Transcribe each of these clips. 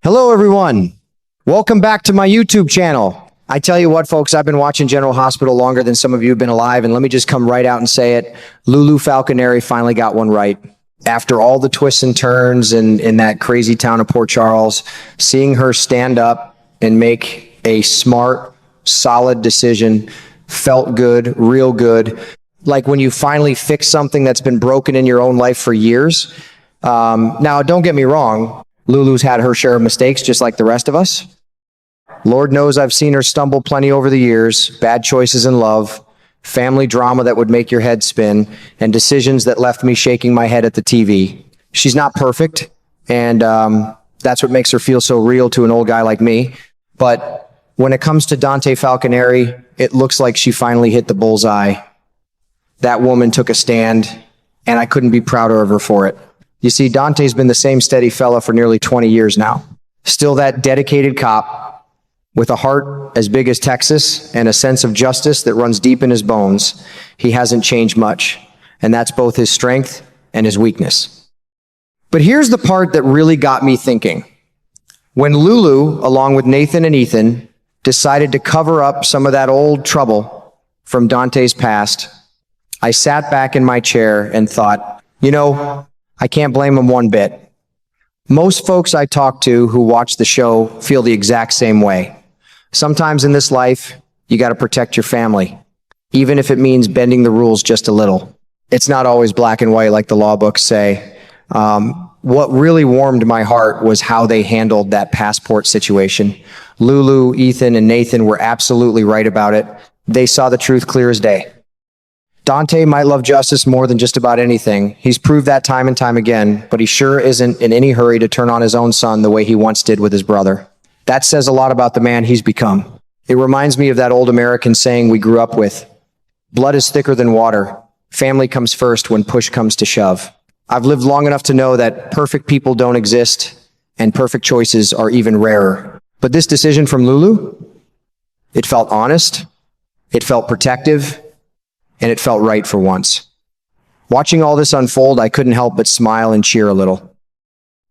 Hello, everyone. Welcome back to my YouTube channel. I tell you what, folks, I've been watching General Hospital longer than some of you have been alive, and let me just come right out and say it. Lulu Falconeri finally got one right. After all the twists and turns in that crazy town of Port Charles, seeing her stand up and make a smart, solid decision felt good, real good. Like when you finally fix something that's been broken in your own life for years. Now, don't get me wrong. Lulu's had her share of mistakes, just like the rest of us. Lord knows I've seen her stumble plenty over the years, bad choices in love, family drama that would make your head spin, and decisions that left me shaking my head at the TV. She's not perfect, and that's what makes her feel so real to an old guy like me. But when it comes to Dante Falconeri, it looks like she finally hit the bullseye. That woman took a stand, and I couldn't be prouder of her for it. You see, Dante's been the same steady fella for nearly 20 years now. Still that dedicated cop with a heart as big as Texas and a sense of justice that runs deep in his bones. He hasn't changed much, and that's both his strength and his weakness. But here's the part that really got me thinking. When Lulu, along with Nathan and Ethan, decided to cover up some of that old trouble from Dante's past, I sat back in my chair and thought, you know, I can't blame them one bit. Most folks I talk to who watch the show feel the exact same way. Sometimes in this life, you got to protect your family, even if it means bending the rules just a little. It's not always black and white like the law books say. What really warmed my heart was how they handled that passport situation. Lulu, Ethan, and Nathan were absolutely right about it. They saw the truth clear as day. Dante might love justice more than just about anything. He's proved that time and time again, but he sure isn't in any hurry to turn on his own son the way he once did with his brother. That says a lot about the man he's become. It reminds me of that old American saying we grew up with. Blood is thicker than water. Family comes first when push comes to shove. I've lived long enough to know that perfect people don't exist and perfect choices are even rarer. But this decision from Lulu, it felt honest, it felt protective, and it felt right for once. Watching all this unfold, I couldn't help but smile and cheer a little.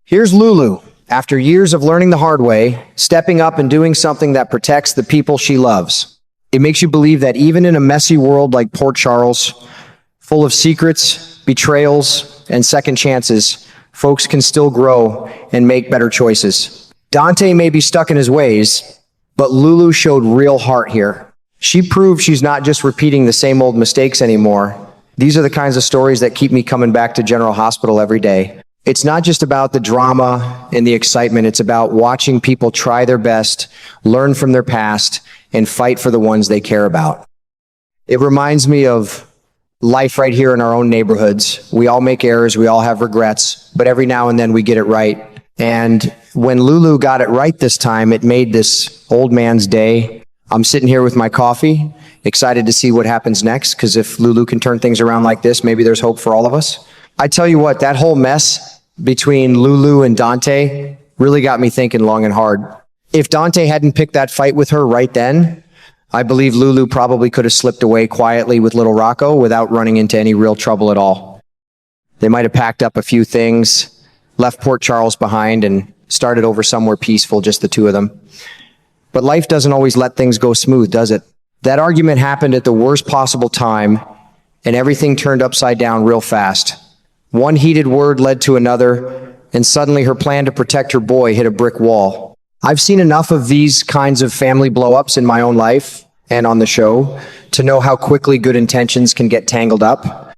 Here's Lulu, after years of learning the hard way, stepping up and doing something that protects the people she loves. It makes you believe that even in a messy world like Port Charles, full of secrets, betrayals, and second chances, folks can still grow and make better choices. Dante may be stuck in his ways, but Lulu showed real heart here. She proved she's not just repeating the same old mistakes anymore. These are the kinds of stories that keep me coming back to General Hospital every day. It's not just about the drama and the excitement. It's about watching people try their best, learn from their past, and fight for the ones they care about. It reminds me of life right here in our own neighborhoods. We all make errors. We all have regrets, but every now and then we get it right. And when Lulu got it right this time, it made this old man's day. I'm sitting here with my coffee, excited to see what happens next, because if Lulu can turn things around like this, maybe there's hope for all of us. I tell you what, that whole mess between Lulu and Dante really got me thinking long and hard. If Dante hadn't picked that fight with her right then, I believe Lulu probably could have slipped away quietly with little Rocco without running into any real trouble at all. They might have packed up a few things, left Port Charles behind, and started over somewhere peaceful, just the two of them. But life doesn't always let things go smooth, does it? That argument happened at the worst possible time, and everything turned upside down real fast. One heated word led to another, and suddenly her plan to protect her boy hit a brick wall. I've seen enough of these kinds of family blow-ups in my own life and on the show to know how quickly good intentions can get tangled up.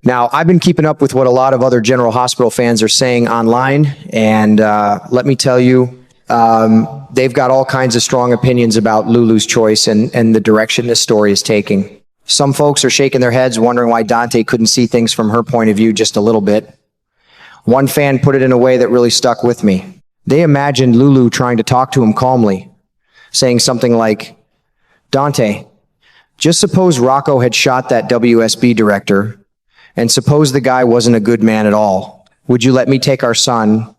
Now, I've been keeping up with what a lot of other General Hospital fans are saying online, and let me tell you, they've got all kinds of strong opinions about Lulu's choice and the direction this story is taking. Some folks are shaking their heads wondering why Dante couldn't see things from her point of view just a little bit. One fan put it in a way that really stuck with me. They imagined Lulu trying to talk to him calmly, saying something like, Dante, just suppose Rocco had shot that WSB director, and suppose the guy wasn't a good man at all. Would you let me take our son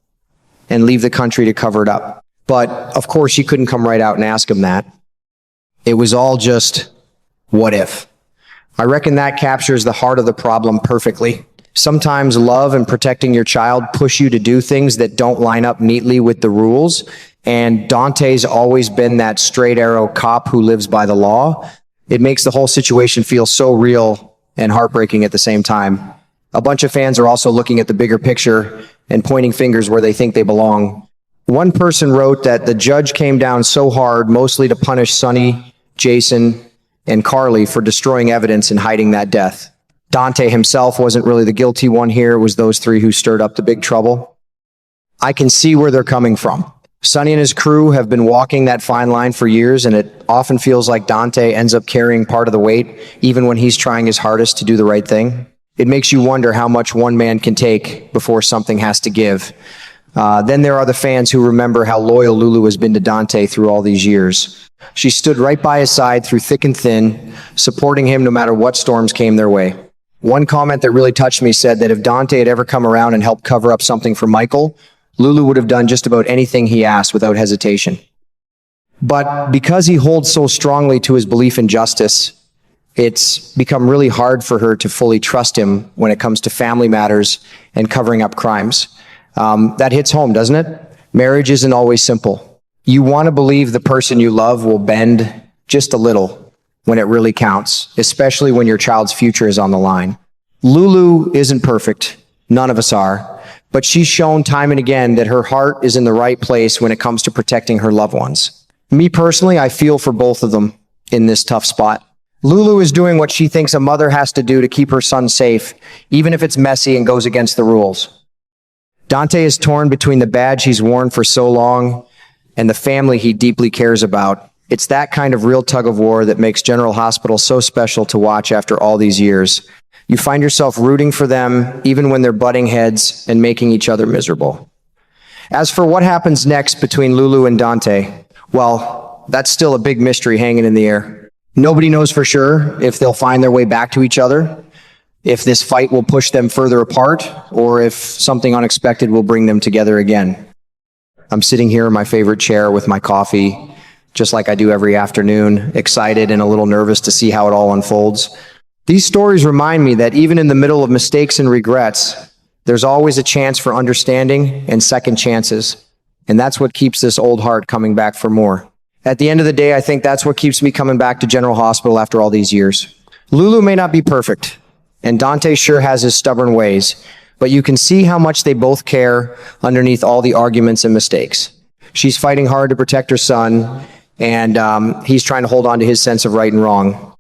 and leave the country to cover it up? But, of course, you couldn't come right out and ask him that. It was all just, what if? I reckon that captures the heart of the problem perfectly. Sometimes love and protecting your child push you to do things that don't line up neatly with the rules. And Dante's always been that straight arrow cop who lives by the law. It makes the whole situation feel so real and heartbreaking at the same time. A bunch of fans are also looking at the bigger picture and pointing fingers where they think they belong. One person wrote that the judge came down so hard, mostly to punish Sonny, Jason, and Carly for destroying evidence and hiding that death. Dante himself wasn't really the guilty one here. It was those three who stirred up the big trouble. I can see where they're coming from. Sonny and his crew have been walking that fine line for years, and it often feels like Dante ends up carrying part of the weight, even when he's trying his hardest to do the right thing. It makes you wonder how much one man can take before something has to give. Then there are the fans who remember how loyal Lulu has been to Dante through all these years. She stood right by his side through thick and thin, supporting him no matter what storms came their way. One comment that really touched me said that if Dante had ever come around and helped cover up something for Michael, Lulu would have done just about anything he asked without hesitation. But because he holds so strongly to his belief in justice, it's become really hard for her to fully trust him when it comes to family matters and covering up crimes. That hits home, doesn't it? Marriage isn't always simple. You want to believe the person you love will bend just a little when it really counts, especially when your child's future is on the line. Lulu isn't perfect. None of us are. But she's shown time and again that her heart is in the right place when it comes to protecting her loved ones. Me personally, I feel for both of them in this tough spot. Lulu is doing what she thinks a mother has to do to keep her son safe, even if it's messy and goes against the rules. Dante is torn between the badge he's worn for so long and the family he deeply cares about. It's that kind of real tug of war that makes General Hospital so special to watch after all these years. You find yourself rooting for them even when they're butting heads and making each other miserable. As for what happens next between Lulu and Dante, well, that's still a big mystery hanging in the air. Nobody knows for sure if they'll find their way back to each other, if this fight will push them further apart, or if something unexpected will bring them together again. I'm sitting here in my favorite chair with my coffee, just like I do every afternoon, excited and a little nervous to see how it all unfolds. These stories remind me that even in the middle of mistakes and regrets, there's always a chance for understanding and second chances. And that's what keeps this old heart coming back for more. At the end of the day, I think that's what keeps me coming back to General Hospital after all these years. Lulu may not be perfect, and Dante sure has his stubborn ways, but you can see how much they both care underneath all the arguments and mistakes. She's fighting hard to protect her son, and he's trying to hold on to his sense of right and wrong.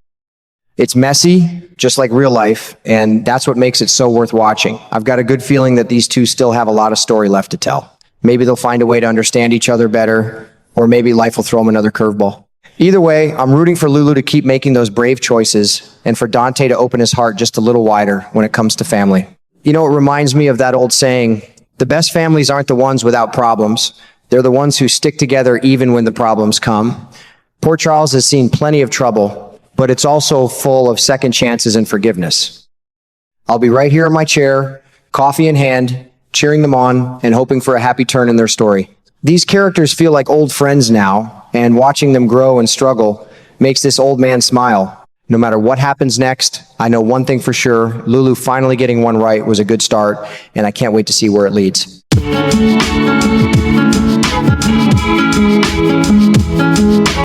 It's messy, just like real life, and that's what makes it so worth watching. I've got a good feeling that these two still have a lot of story left to tell. Maybe they'll find a way to understand each other better, or maybe life will throw them another curveball. Either way, I'm rooting for Lulu to keep making those brave choices, and for Dante to open his heart just a little wider when it comes to family. You know, it reminds me of that old saying, the best families aren't the ones without problems. They're the ones who stick together even when the problems come. Port Charles has seen plenty of trouble, but it's also full of second chances and forgiveness. I'll be right here in my chair, coffee in hand, cheering them on and hoping for a happy turn in their story. These characters feel like old friends now, and watching them grow and struggle makes this old man smile. No matter what happens next, I know one thing for sure, Lulu finally getting one right was a good start, and I can't wait to see where it leads.